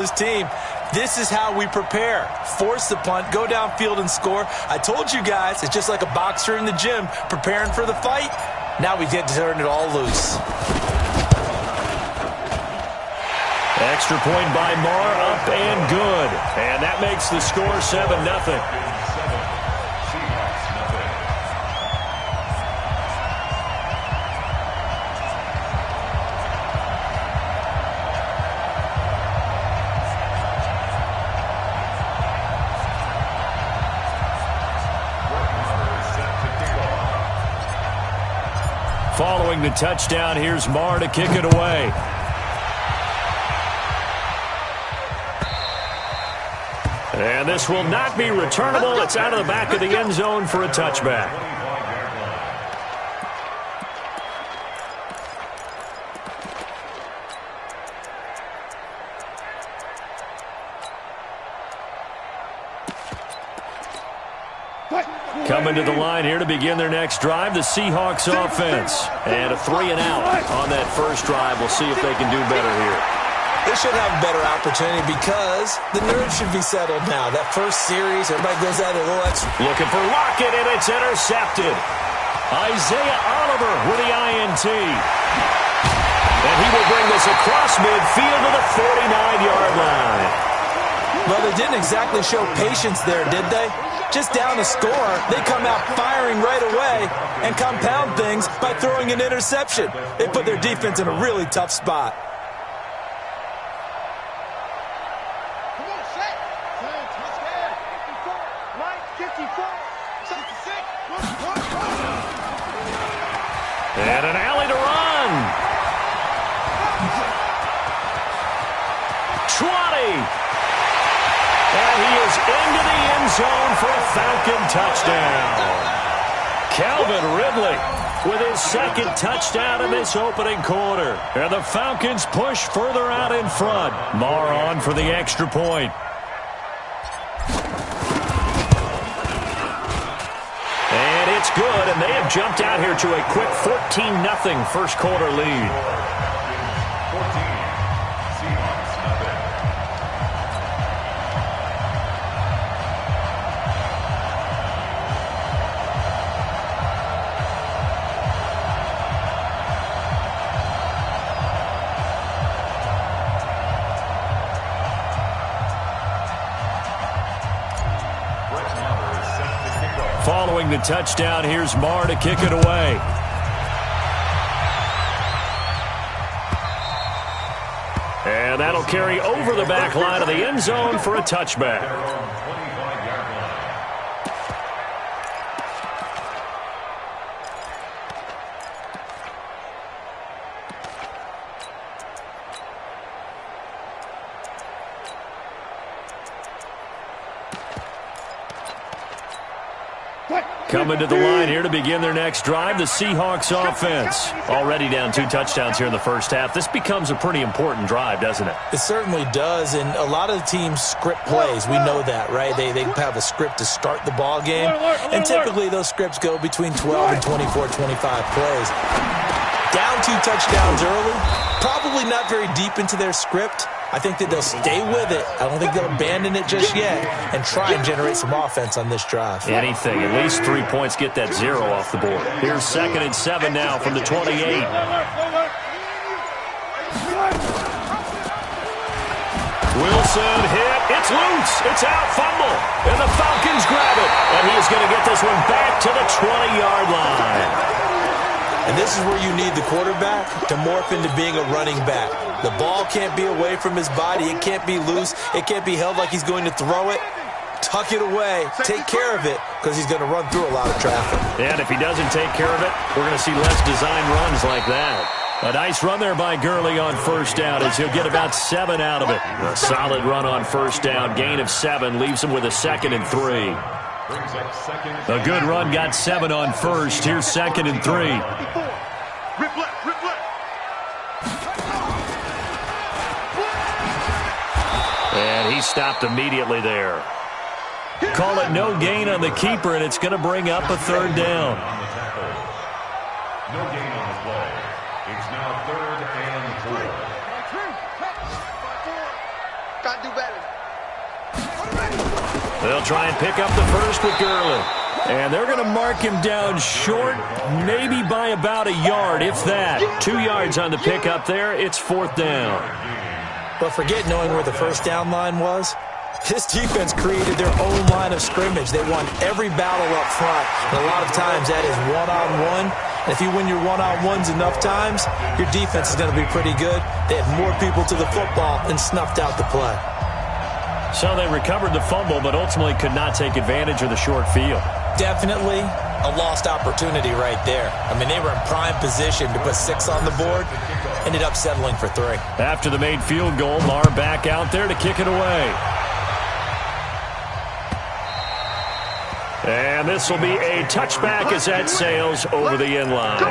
This team, this is how we prepare. Force the punt, go downfield and score. I told you guys, it's just like a boxer in the gym preparing for the fight. Now we get to turn it all loose. Extra point by Marr, up and good. And that makes the score 7-0. Following the touchdown, here's Marr to kick it away. And this will not be returnable. It's out of the back of the end zone for a touchback. Coming to the line here to begin their next drive, the Seahawks offense. And a 3-and-out on that first drive. We'll see if they can do better here. They should have a better opportunity because the nerves should be settled now. That first series, everybody goes out a little extra. Looking for Lockett, and it's intercepted. Isaiah Oliver with the INT. And he will bring this across midfield to the 49-yard line. Well, they didn't exactly show patience there, did they? Just down a score, they come out firing right away and compound things by throwing an interception. They put their defense in a really tough spot. And an alley to run. 20. And he is into the end zone for a Falcon touchdown. Calvin Ridley with his second touchdown in this opening quarter. And the Falcons push further out in front. Marr on for the extra point. And it's good, and they have jumped out here to a quick 14-0 first quarter lead. Following the touchdown, here's Marr to kick it away. And that'll carry over the back line of the end zone for a touchback. Coming to the line here to begin their next drive, the Seahawks offense. Already down 2 touchdowns here in the first half. This becomes a pretty important drive, doesn't it? It certainly does, and a lot of the teams script plays. We know that, right? They have a script to start the ball game, and typically those scripts go between 12 and 24, 25 plays. Down 2 touchdowns early, probably not very deep into their script. I think that they'll stay with it. I don't think they'll abandon it just yet and try and generate some offense on this drive. Anything. At least 3 points. Get that 0 off the board. Here's 2nd and 7 now from the 28. Wilson hit. It's loose. It's out. Fumble. And the Falcons grab it. And he is going to get this one back to the 20-yard line. And this is where you need the quarterback to morph into being a running back. The ball can't be away from his body. It can't be loose. It can't be held like he's going to throw it. Tuck it away. Take care of it because he's going to run through a lot of traffic. And if he doesn't take care of it, we're going to see less design runs like that. A nice run there by Gurley on first down as he'll get about 7 out of it. A solid run on first down. Gain of 7 leaves him with a 2nd and 3. A good run got 7 on first. Here's 2nd and 3. And he stopped immediately there. Call it no gain on the keeper, and it's going to bring up a 3rd down. No gain on the play. It's now 3rd and 4. got to do better. They'll try and pick up the first with Gurley. And they're going to mark him down short, maybe by about a yard, if that. 2 yards on the pickup there. It's 4th down. But forget knowing where the first down line was. This defense created their own line of scrimmage. They won every battle up front. And a lot of times that is one-on-one. And if you win your one-on-ones enough times, your defense is going to be pretty good. They had more people to the football and snuffed out the play. So they recovered the fumble, but ultimately could not take advantage of the short field. Definitely a lost opportunity right there. I mean, they were in prime position to put 6 on the board. Ended up settling for 3. After the made field goal, Marr back out there to kick it away. And this will be a touchback as that sails over the end line.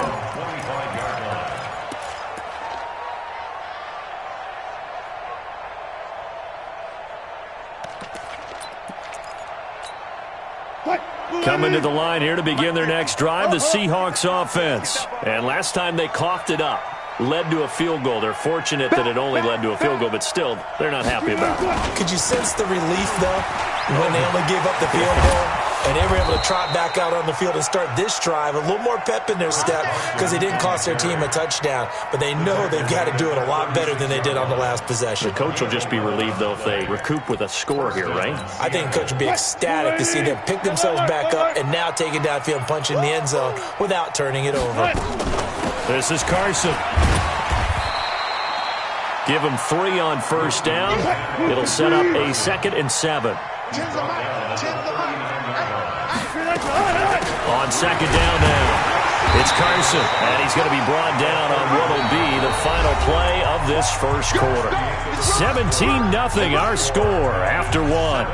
Coming to the line here to begin their next drive, the Seahawks offense. And last time they coughed it up, led to a field goal. They're fortunate that it only led to a field goal, but still, they're not happy about it. Could you sense the relief, though, when they only gave up the field goal? And they were able to trot back out on the field and start this drive. A little more pep in their step because they didn't cost their team a touchdown. But they know they've got to do it a lot better than they did on the last possession. The coach will just be relieved, though, if they recoup with a score here, right? I think the coach will be ecstatic to see them pick themselves back up and now take it downfield and punch in the end zone without turning it over. This is Carson. Give him 3 on first down. It'll set up a 2nd and 7. On 2nd down now, it's Carson, and he's going to be brought down on what will be the final play of this first quarter. 17-0 our score after 1.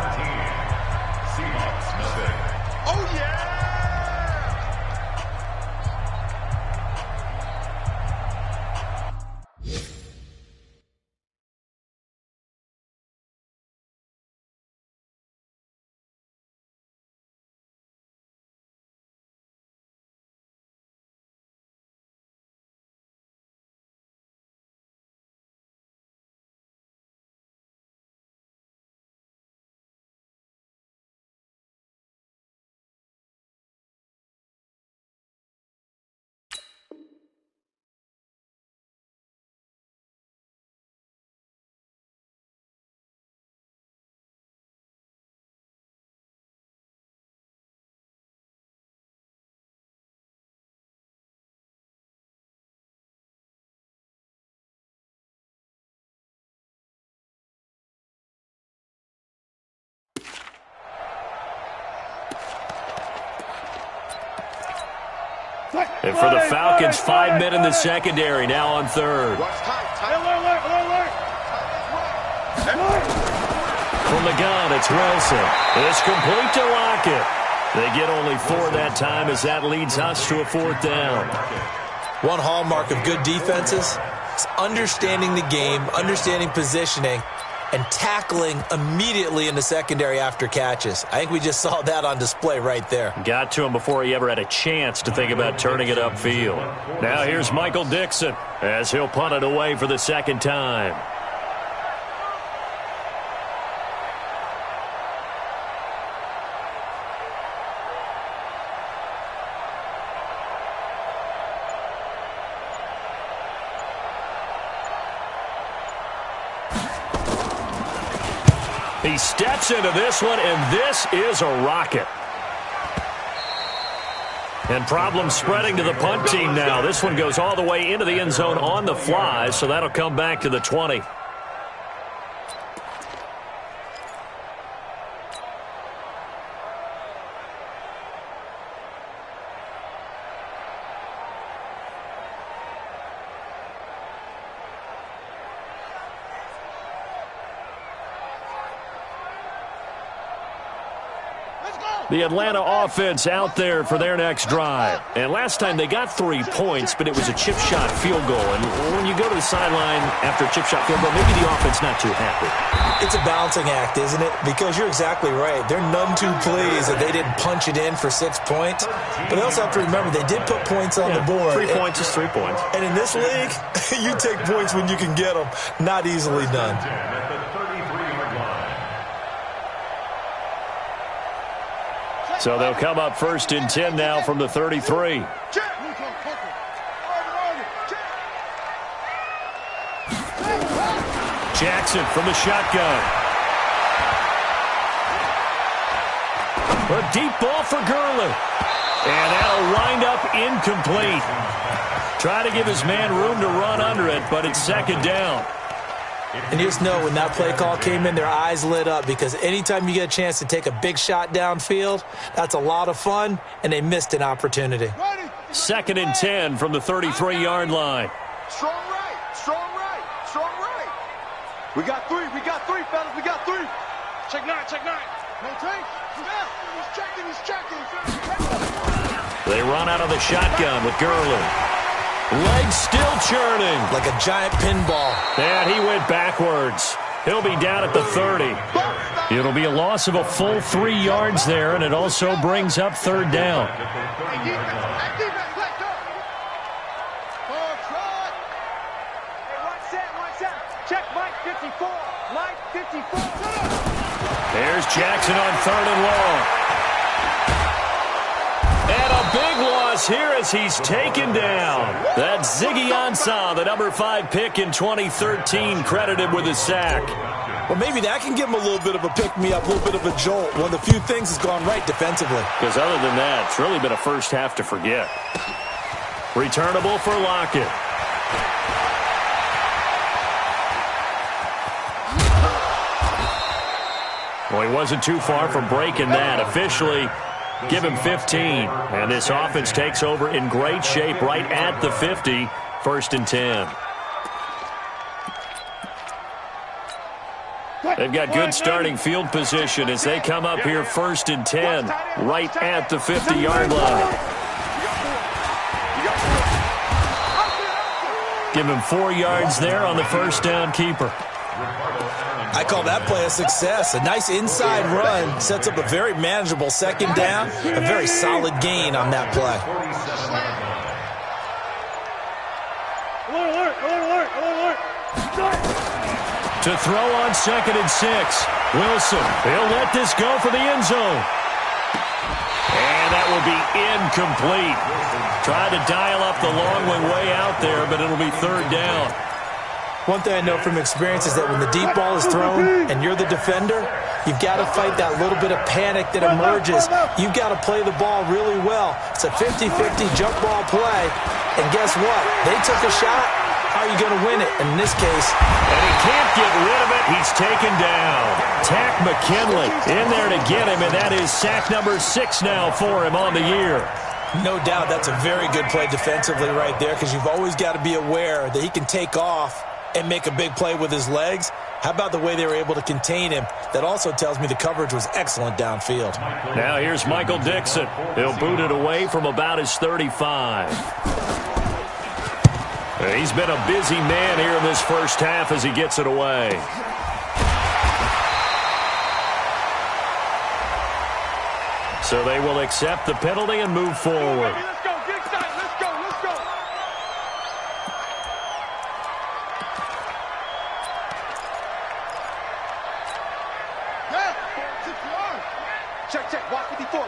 And for the Falcons, 5 men in the secondary, now on 3rd. From the gun, it's Wilson. It's complete to Lockett. They get only 4 that time as that leads us to a 4th down. One hallmark of good defenses is understanding the game, understanding positioning, and tackling immediately in the secondary after catches. I think we just saw that on display right there. Got to him before he ever had a chance to think about turning it upfield. Now here's Michael Dixon as he'll punt it away for the 2nd time. He steps into this one, and this is a rocket. And problem spreading to the punt team now. This one goes all the way into the end zone on the fly, so that'll come back to the 20. The Atlanta offense out there for their next drive. And last time they got 3 points, but it was a chip shot field goal. And when you go to the sideline after a chip shot field goal, maybe the offense not too happy. It's a balancing act, isn't it? Because you're exactly right. They're none too pleased that they didn't punch it in for 6 points. But they also have to remember they did put points on the board. 3 points is 3 points. And in this league, you take points when you can get them. Not easily done. So they'll come up 1st and 10 now from the 33. Jackson from the shotgun. A deep ball for Gurley. And that'll wind up incomplete. Try to give his man room to run under it, but it's 2nd down. And you just know when that play call came in, their eyes lit up, because anytime you get a chance to take a big shot downfield, that's a lot of fun, and they missed an opportunity. 2nd and 10 from the 33-yard line. Strong right, strong right, strong right. We got three, fellas, we got 3. Check 9, check 9. No take. He's checking. They run out of the shotgun with Gurley. Legs still churning. Like a giant pinball. And he went backwards. He'll be down at the 30. It'll be a loss of a full 3 yards there, and it also brings up 3rd down. Check Mike 54. Mike 54. There's Jackson on 3rd and long. And a big loss here as he's taken down. That's Ziggy Ansah, the number 5 pick in 2013, credited with a sack. Well, maybe that can give him a little bit of a pick-me-up, a little bit of a jolt. One of the few things that's gone right defensively. Because other than that, it's really been a first half to forget. Returnable for Lockett. Well, he wasn't too far from breaking that. Officially, give him 15. And this offense takes over in great shape right at the 50. 1st and 10. They've got good starting field position as they come up here 1st and 10 right at the 50-yard line. Give him 4 yards there on the 1st down keeper. I call that play a success. A nice inside run sets up a very manageable 2nd down. A very solid gain on that play. Alert. To throw on 2nd and 6. Wilson, he'll let this go for the end zone. And that will be incomplete. Tried to dial up the long one way out there, but it'll be 3rd down. One thing I know from experience is that when the deep ball is thrown and you're the defender, you've got to fight that little bit of panic that emerges. You've got to play the ball really well. It's a 50-50 jump ball play. And guess what? They took a shot. How are you going to win it? And in this case, and he can't get rid of it. He's taken down. Tack McKinley in there to get him, and that is sack number 6 now for him on the year. no doubt that's a very good play defensively right there, because you've always got to be aware that he can take off and make a big play with his legs. How about the way they were able to contain him? That also tells me the coverage was excellent downfield. Now here's Michael Dixon. He'll boot it away from about his 35. He's been a busy man here in this first half as he gets it away. So they will accept the penalty and move forward. Let's go, get excited, let's go. Check, walk 54.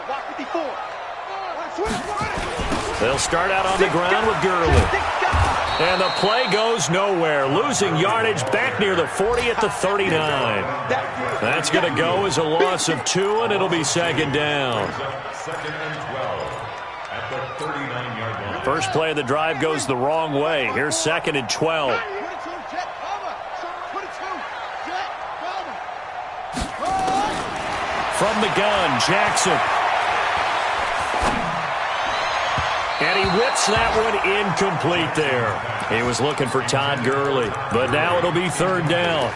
They'll start out on the ground with Gurley. And the play goes nowhere, losing yardage back near the 40 at the 39. That's going to go as a loss of 2, and it'll be second down. Second and 12 at the 39-yard line. First play of the drive goes the wrong way. Here's second and 12. From the gun, Jackson. And he whips that one incomplete there. He was looking for Todd Gurley, but now it'll be third down.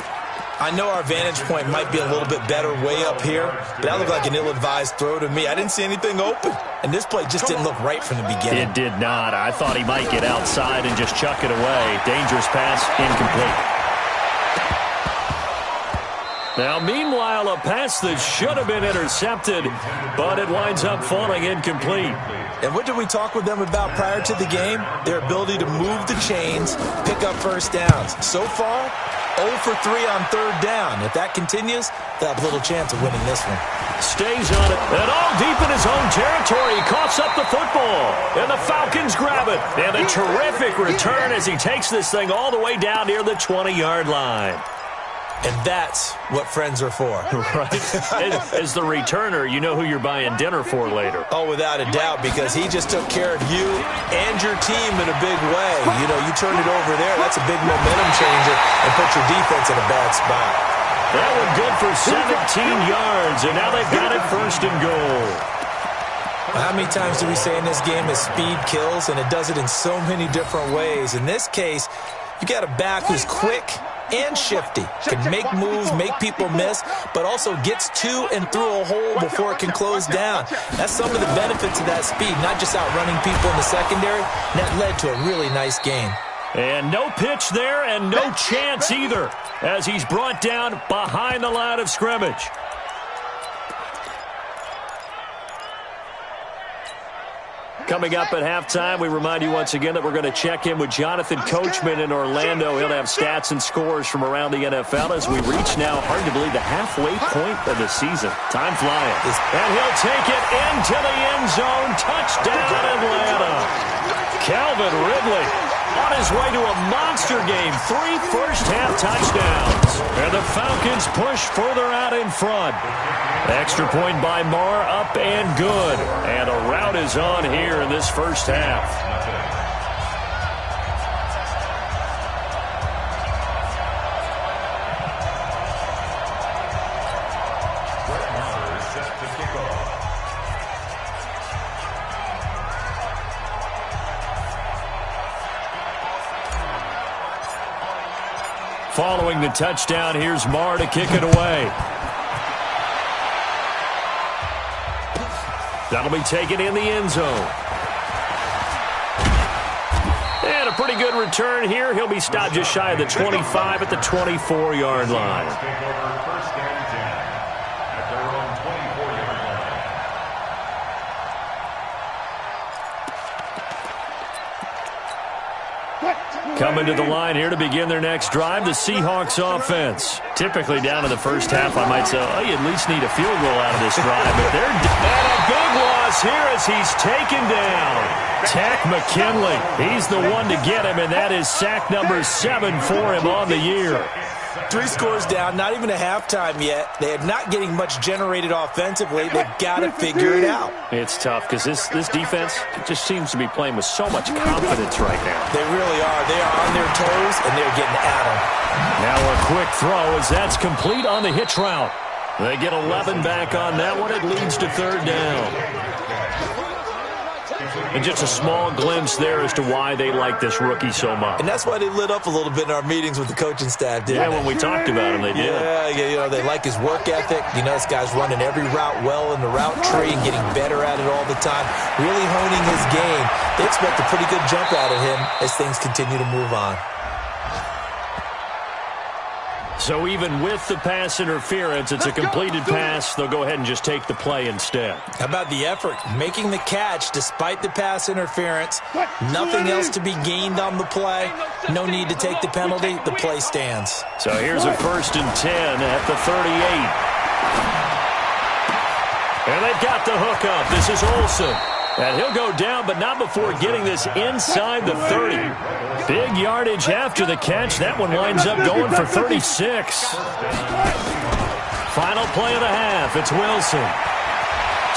I know our vantage point might be a little bit better way up here, but that looked like an ill-advised throw to me. I didn't see anything open, and this play just didn't look right from the beginning. It did not. I thought he might get outside and just chuck it away. Dangerous pass, incomplete. Now, meanwhile, a pass that should have been intercepted, but it winds up falling incomplete. And what did we talk with them about prior to the game? Their ability to move the chains, pick up first downs. So far, 0 for 3 on third down. If that continues, they'll have little chance of winning this one. Stays on it, and all deep in his own territory. He coughs up the football, and the Falcons grab it. And a terrific return as he takes this thing all the way down near the 20-yard line. And that's what friends are for. Right? As the returner, you know who you're buying dinner for later. Oh, without a doubt, because he just took care of you and your team in a big way. You know, you turn it over there, that's a big momentum changer, and put your defense in a bad spot. That one good for 17 yards, and now they've got it first and goal. How many times do we say in this game that speed kills, and it does it in so many different ways? In this case, you got a back who's quick and shifty, can make moves, make people miss, but also gets to and through a hole before it can close down. That's some of the benefits of that speed, not just outrunning people in the secondary. And that led to a really nice game. And no pitch there and no chance either as he's brought down behind the line of scrimmage. Coming up at halftime, we remind you once again that we're going to check in with Jonathan Coachman in Orlando. He'll have stats and scores from around the NFL as we reach now, hard to believe, the halfway point of the season. Time flying. And he'll take it into the end zone. Touchdown, Atlanta. Calvin Ridley on his way to a monster game. 3 first-half touchdowns. And the Falcons push further out in front. Extra point by Marr, up and good. And a rout is on here in this first half. Following the touchdown, here's Marr to kick it away. That'll be taken in the end zone. And a pretty good return here. He'll be stopped just shy of the 25 at the 24-yard line. Coming to the line here to begin their next drive, the Seahawks offense. Typically down in the first half, I might say, oh, you at least need a field goal out of this drive. But they're and a big loss here as he's taken down. Tack McKinley, he's the one to get him, and that is sack number 7 for him on the year. 3 scores down, not even a halftime yet. They are not getting much generated offensively. They've got to figure it out. It's tough because this defense just seems to be playing with so much confidence right now. They really are. They are on their toes, and they're getting at them. Now a quick throw as that's complete on the hitch route. They get 11 back on that one. It leads to third down. And just a small glimpse there as to why they like this rookie so much. And that's why they lit up a little bit in our meetings with the coaching staff, didn't they? When we talked about him, they did. Yeah, you know, they like his work ethic. You know, this guy's running every route well in the route tree and getting better at it all the time, really honing his game. They expect a pretty good jump out of him as things continue to move on. So even with the pass interference, it's a completed pass. They'll go ahead and just take the play instead. How about the effort? Making the catch despite the pass interference. Nothing else to be gained on the play. No need to take the penalty. The play stands. So here's a 1st and 10 at the 38. And they've got the hook up. This is Olsen. And he'll go down, but not before getting this inside the 30. Big yardage after the catch. That one winds up going for 36. Final play of the half. It's Wilson.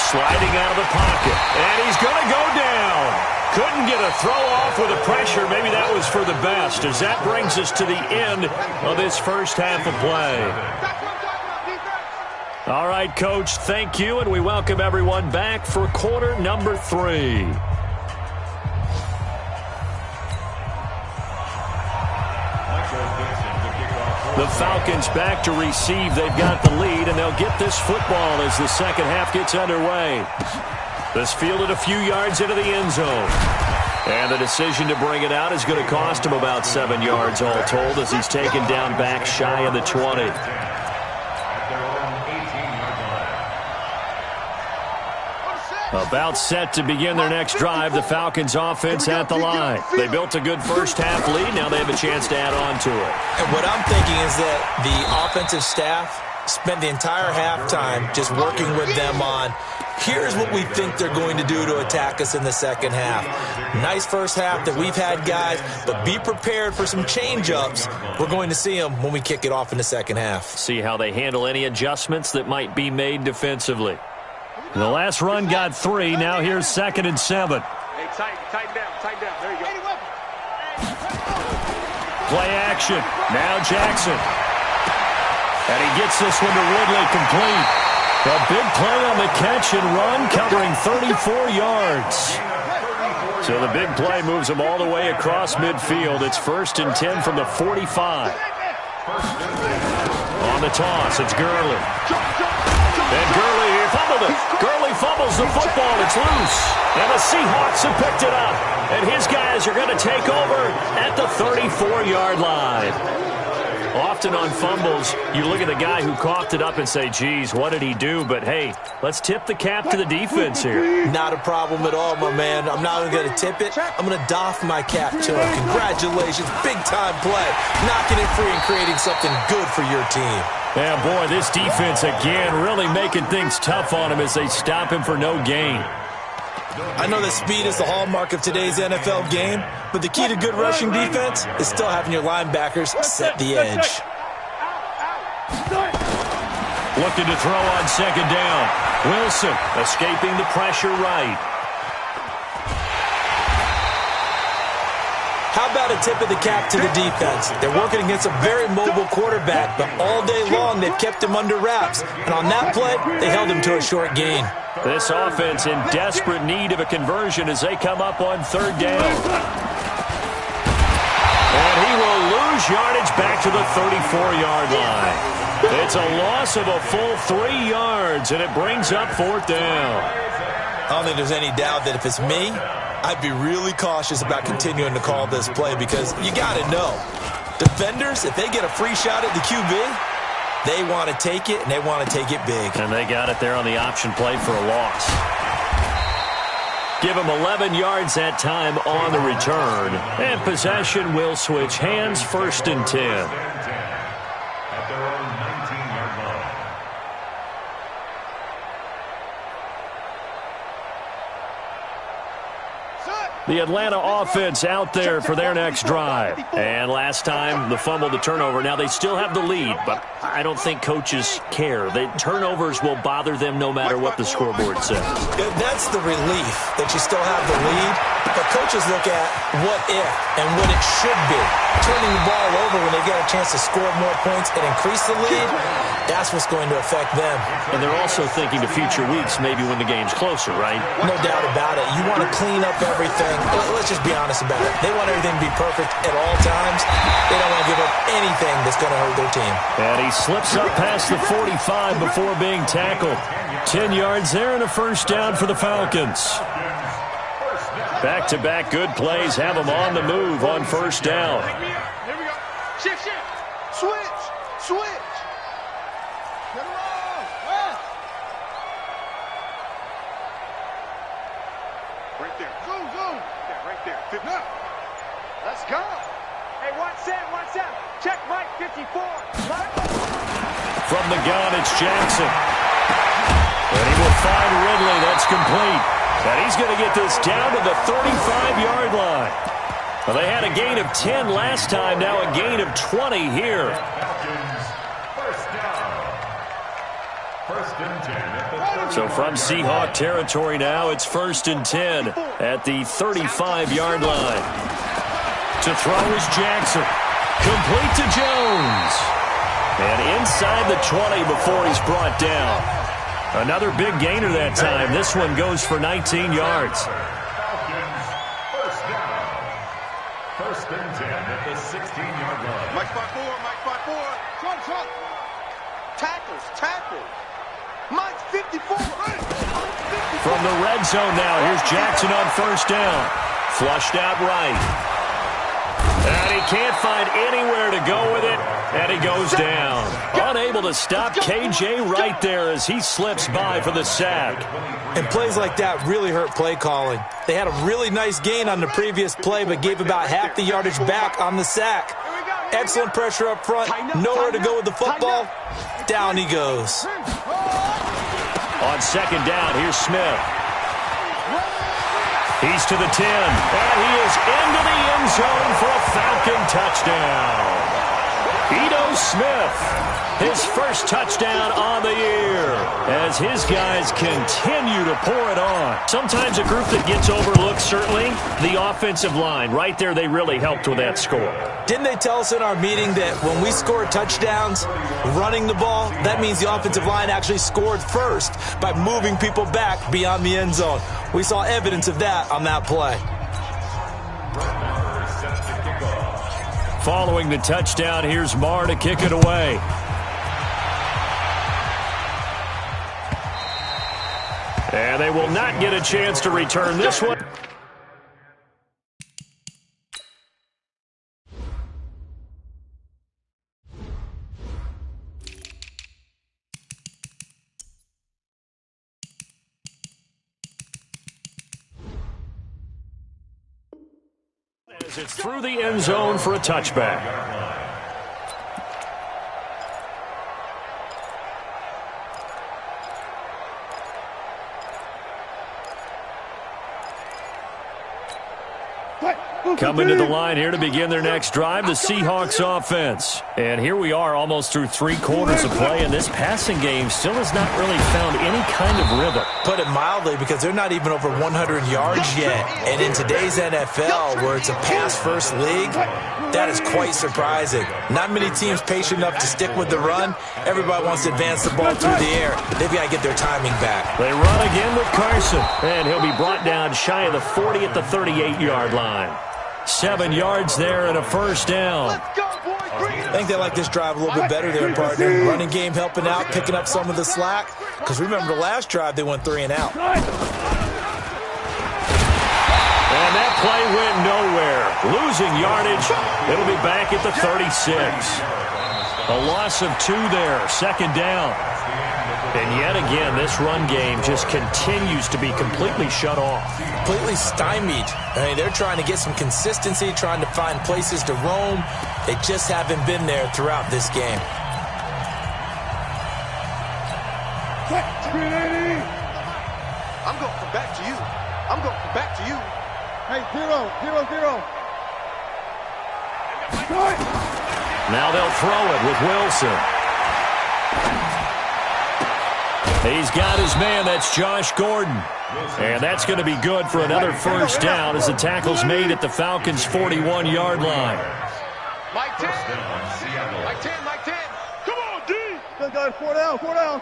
Sliding out of the pocket. And he's going to go down. Couldn't get a throw off with the pressure. Maybe that was for the best, as that brings us to the end of this first half of play. All right, Coach, thank you, and we welcome everyone back for quarter number 3. The Falcons back to receive. They've got the lead, and they'll get this football as the second half gets underway. This fielded a few yards into the end zone. And the decision to bring it out is going to cost him about 7 yards all told as he's taken down back shy of the 20. About set to begin their next drive, the Falcons offense at the line. They built a good first-half lead. Now they have a chance to add on to it. And what I'm thinking is that the offensive staff spent the entire halftime just working with them on, here's what we think they're going to do to attack us in the second half. Nice first half that we've had, guys, but be prepared for some change-ups. We're going to see them when we kick it off in the second half. See how they handle any adjustments that might be made defensively. The last run got 3. Now here's 2nd and 7. Hey, tighten down. There you go. Play action. Now Jackson. And he gets this one to Ridley complete. A big play on the catch and run, covering 34 yards. So the big play moves them all the way across midfield. It's 1st and 10 from the 45. On the toss, it's Gurley. And Gurley, he fumbled it. Gurley fumbles the football. It's loose. And the Seahawks have picked it up. And his guys are going to take over at the 34-yard line. Often on fumbles, you look at the guy who coughed it up and say, geez, what did he do? But, hey, let's tip the cap to the defense here. Not a problem at all, my man. I'm not even going to tip it. I'm going to doff my cap to him. Congratulations. Big-time play. Knocking it free and creating something good for your team. Yeah, boy, this defense, again, really making things tough on him as they stop him for no gain. I know that speed is the hallmark of today's NFL game, but the key to good rushing defense is still having your linebackers set the edge. Looking to throw on 2nd down. Wilson escaping the pressure right. How about a tip of the cap to the defense? They're working against a very mobile quarterback, but all day long they've kept him under wraps. And on that play, they held him to a short gain. This offense in desperate need of a conversion as they come up on 3rd down. And he will lose yardage back to the 34-yard line. It's a loss of a full 3 yards, and it brings up 4th down. I don't think there's any doubt that if it's me, I'd be really cautious about continuing to call this play because you got to know, defenders, if they get a free shot at the QB, they want to take it, and they want to take it big. And they got it there on the option play for a loss. Give them 11 yards that time on the return. And possession will switch hands, 1st and 10. The Atlanta offense out there for their next drive. And last time, the fumble, the turnover. Now, they still have the lead, but I don't think coaches care. The turnovers will bother them no matter what the scoreboard says. That's the relief that you still have the lead. But coaches look at what if and what it should be. Turning the ball over when they get a chance to score more points and increase the lead, that's what's going to affect them. And they're also thinking to future weeks, maybe when the game's closer, right? No doubt about it. You want to clean up everything. Let's just be honest about it. They want everything to be perfect at all times. They don't want to give up anything that's going to hurt their team. And he slips up past the 45 before being tackled. 10 yards there and a 1st down for the Falcons. Back-to-back good plays have them on the move on 1st down. Here we go. Shift. Switch. Get him on. Right there. Zoom. Right there. Let's go. Hey, watch that. Check Mike 54. From the gun, it's Jackson. And he will find Ridley. That's complete. And he's going to get this down to the 35-yard line. Well, they had a gain of 10 last time, now a gain of 20 here. So from Seahawk territory now, it's 1st and 10 at the 35-yard line. To throw is Jackson. Complete to Jones. And inside the 20 before he's brought down. Another big gainer that time. This one goes for 19 yards. First and 10 at the 16-yard line. Mike 5-4. Trump. Tackles. Mike 54. From the red zone now, here's Jackson on 1st down. Flushed out right. And he can't find anywhere to go with it, and he goes down. Unable to stop KJ right there as he slips by for the sack. And plays like that really hurt play calling. They had a really nice gain on the previous play, but gave about half the yardage back on the sack. Excellent pressure up front, nowhere to go with the football. Down he goes. On second down, here's Smith. He's to the 10, and he is into the end zone for a Falcon touchdown. Ito Smith, his first touchdown on the year, as his guys continue to pour it on. Sometimes a group that gets overlooked, certainly, the offensive line. Right there, they really helped with that score. Didn't they tell us in our meeting that when we score touchdowns running the ball, that means the offensive line actually scored first by moving people back beyond the end zone? We saw evidence of that on that play. Following the touchdown, here's Marr to kick it away. And they will not get a chance to return this one. As it's through the end zone for a touchback. Coming to the line here to begin their next drive, the Seahawks offense. And here we are almost through 3 quarters of play, and this passing game still has not really found any kind of rhythm. Put it mildly, because they're not even over 100 yards yet. And in today's NFL, where it's a pass-first league, that is quite surprising. Not many teams patient enough to stick with the run. Everybody wants to advance the ball through the air. They've got to get their timing back. They run again with Carson, and he'll be brought down shy of the 40 at the 38-yard line. 7 yards there and a first down. I think they like this drive a little bit better there, partner. Running game helping out, picking up some of the slack. Because remember the last drive, they went 3 and out. And that play went nowhere. Losing yardage. It'll be back at the 36. A loss of 2 there. Second down. And yet again, this run game just continues to be completely shut off. Completely stymied. I mean, they're trying to get some consistency, trying to find places to roam. They just haven't been there throughout this game. I'm going from back to you. I'm going from back to you. Hey, 0, 0, 0. Now they'll throw it with Wilson. He's got his man. That's Josh Gordon. And that's going to be good for another first down as the tackle's made at the Falcons' 41-yard line. Mike 10. Mike 10, Mike 10. Come on, D. Good guys, 4 down, 4 down.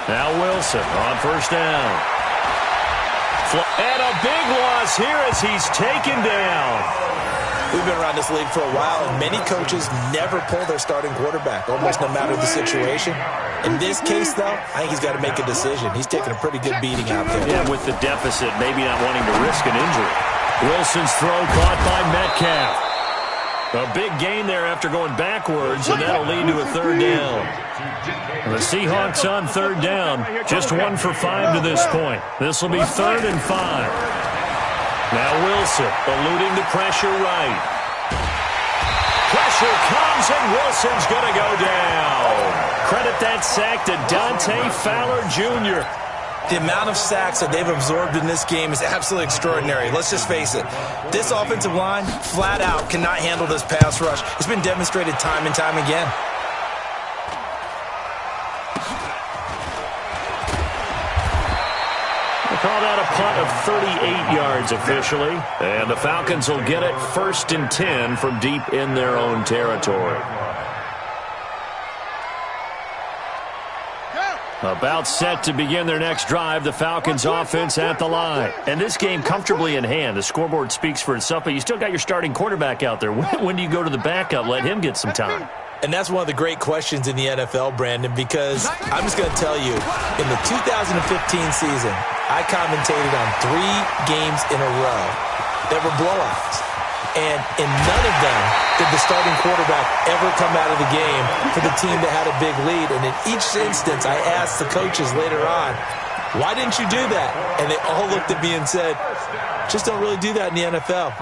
Now Wilson on first down. And a big loss here as he's taken down. We've been around this league for a while, and many coaches never pull their starting quarterback, almost no matter the situation. In this case, though, I think he's got to make a decision. He's taking a pretty good beating out there. Yeah, with the deficit, maybe not wanting to risk an injury. Wilson's throw caught by Metcalf. A big gain there after going backwards, and that'll lead to a third down. The Seahawks on third down, just 1 for 5 to this point. This will be 3rd and 5. Now Wilson eluding the pressure right. Pressure comes, and Wilson's going to go down. Credit that sack to Dante Fowler Jr. The amount of sacks that they've absorbed in this game is absolutely extraordinary. Let's just face it. This offensive line, flat out, cannot handle this pass rush. It's been demonstrated time and time again. Call that a punt of 38 yards officially. And the Falcons will get it 1st and 10 from deep in their own territory. About set to begin their next drive, the Falcons offense at the line. And this game comfortably in hand. The scoreboard speaks for itself, but you still got your starting quarterback out there. When do you go to the backup? Let him get some time. And that's one of the great questions in the NFL, Brandon, because I'm just going to tell you, in the 2015 season, I commentated on 3 games in a row that were blowouts. And in none of them did the starting quarterback ever come out of the game for the team that had a big lead. And in each instance, I asked the coaches later on, why didn't you do that? And they all looked at me and said, just don't really do that in the NFL.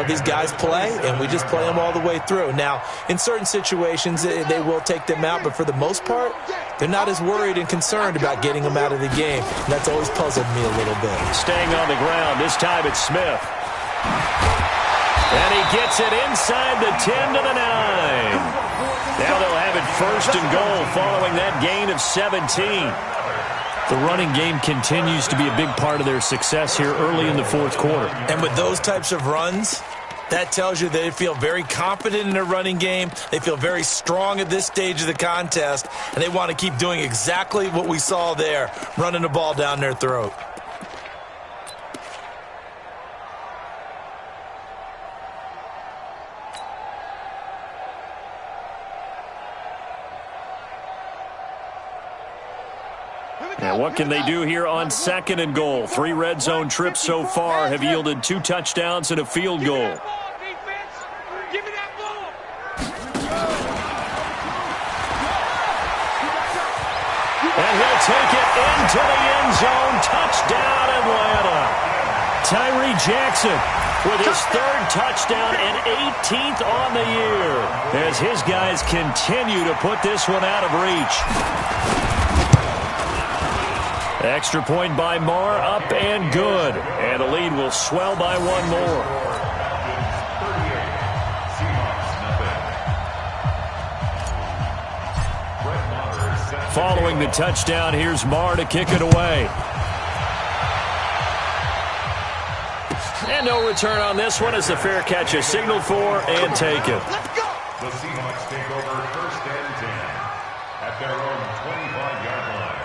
These guys play, and we just play them all the way through. Now, in certain situations, they will take them out, but for the most part, they're not as worried and concerned about getting them out of the game. And that's always puzzled me a little bit. Staying on the ground, this time it's Smith. And he gets it inside the 10 to the 9. Now they'll have it 1st and goal following that gain of 17. The running game continues to be a big part of their success here early in the 4th quarter. And with those types of runs, that tells you they feel very confident in their running game. They feel very strong at this stage of the contest, and they want to keep doing exactly what we saw there, running the ball down their throat. And what can they do here on 2nd and goal? 3 red zone trips so far have yielded 2 touchdowns and a field goal. Give me that ball. And he'll take it into the end zone. Touchdown, Atlanta. Tyree Jackson with his 3rd touchdown and 18th on the year as his guys continue to put this one out of reach. Extra point by Marr, up and good. And the lead will swell by 1 more. Following the touchdown, here's Marr to kick it away. And no return on this one as the fair catch is signaled for and taken. Let's go. The Seahawks take over 1st and 10 at their own 25-yard line.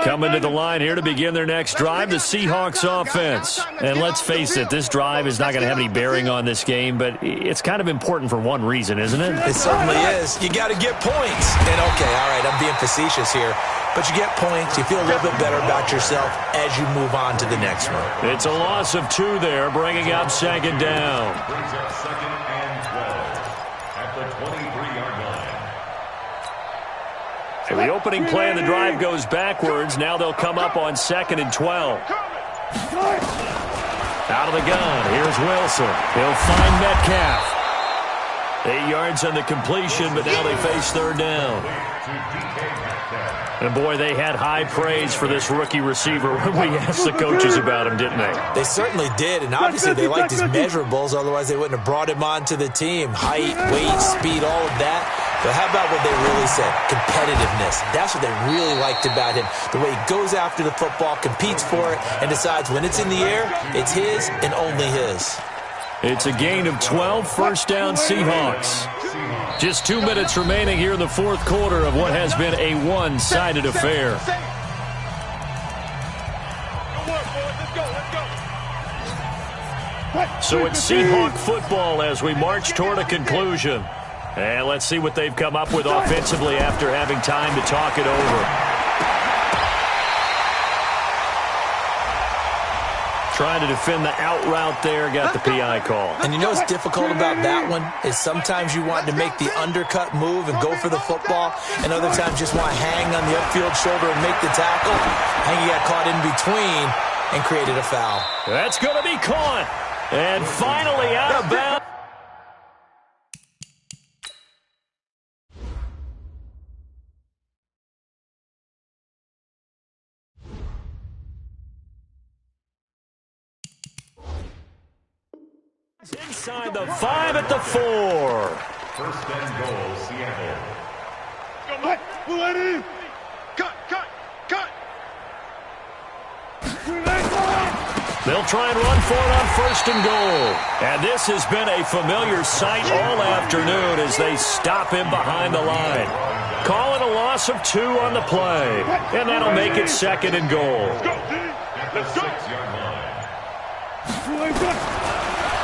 Coming to the line here to begin their next drive, the Seahawks offense. And let's face it, this drive is not going to have any bearing on this game, but it's kind of important for one reason, isn't it? It certainly is. You got to get points. And, okay, all right, I'm being facetious here. But you get points, you feel a little bit better about yourself as you move on to the next one. It's a loss of 2 there, bringing up 2nd down. Brings up 2nd and 12 at the 23-yard line. And the opening play of the drive goes backwards. Now they'll come up on 2nd and 12. Out of the gun, here's Wilson. He'll find Metcalf. 8 yards on the completion, but now they face 3rd down. And, boy, they had high praise for this rookie receiver when we asked the coaches about him, didn't they? They certainly did, and obviously they liked his measurables, otherwise they wouldn't have brought him onto the team. Height, weight, speed, all of that. But how about what they really said? Competitiveness. That's what they really liked about him. The way he goes after the football, competes for it, and decides when it's in the air, it's his and only his. It's a gain of 12, 1st down Seahawks. Just 2 minutes remaining here in the 4th quarter of what has been a one-sided affair. So it's Seahawk football as we march toward a conclusion. And let's see what they've come up with offensively after having time to talk it over. Trying to defend the out route there, got the PI call. And you know what's difficult about that one is sometimes you want to make the undercut move and go for the football, and other times just want to hang on the upfield shoulder and make the tackle. And you got caught in between and created a foul. That's going to be caught. And finally out of bounds. Inside the 5 at the 4. 1st and goal, Seattle. Cut. They'll try and run for it on 1st and goal. And this has been a familiar sight all afternoon as they stop him behind the line. Calling a loss of 2 on the play. And that'll make it 2nd and goal. At the 6-yard line.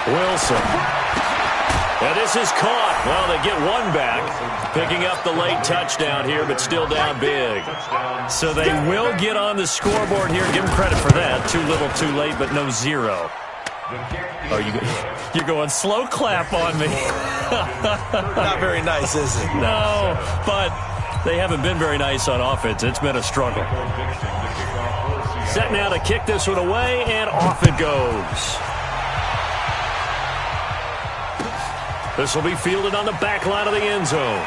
Wilson. And this is caught. Well, they get one back, picking up the late touchdown here, but still down big. So they will get on the scoreboard here. Give them credit for that. Too little, too late, but no zero. Oh, you're going slow clap on me. Not very nice, is it? No, but they haven't been very nice on offense. It's been a struggle. Set now to kick this one away, and off it goes. This will be fielded on the back line of the end zone.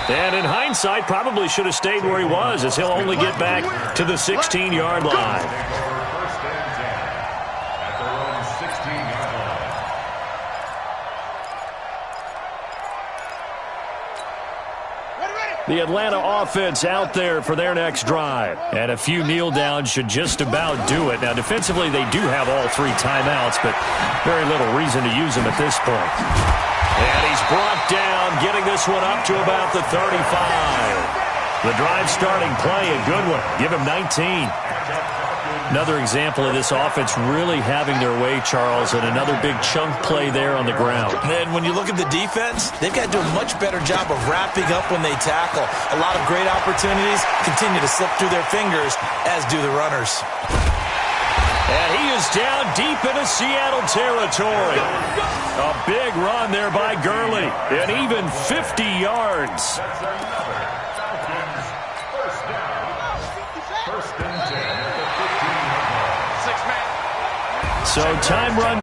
And in hindsight, probably should have stayed where he was, as he'll only get back to the 16-yard line. The Atlanta offense out there for their next drive. And a few kneel downs should just about do it. Now, defensively, they do have all 3 timeouts, but very little reason to use them at this point. And he's brought down, getting this one up to about the 35. The drive starting play, a good one. Give him 19. Another example of this offense really having their way, Charles, and another big chunk play there on the ground. And when you look at the defense, they've got to do a much better job of wrapping up when they tackle. A lot of great opportunities continue to slip through their fingers, as do the runners. And he is down deep into Seattle territory. A big run there by Gurley, and even 50 yards. So time run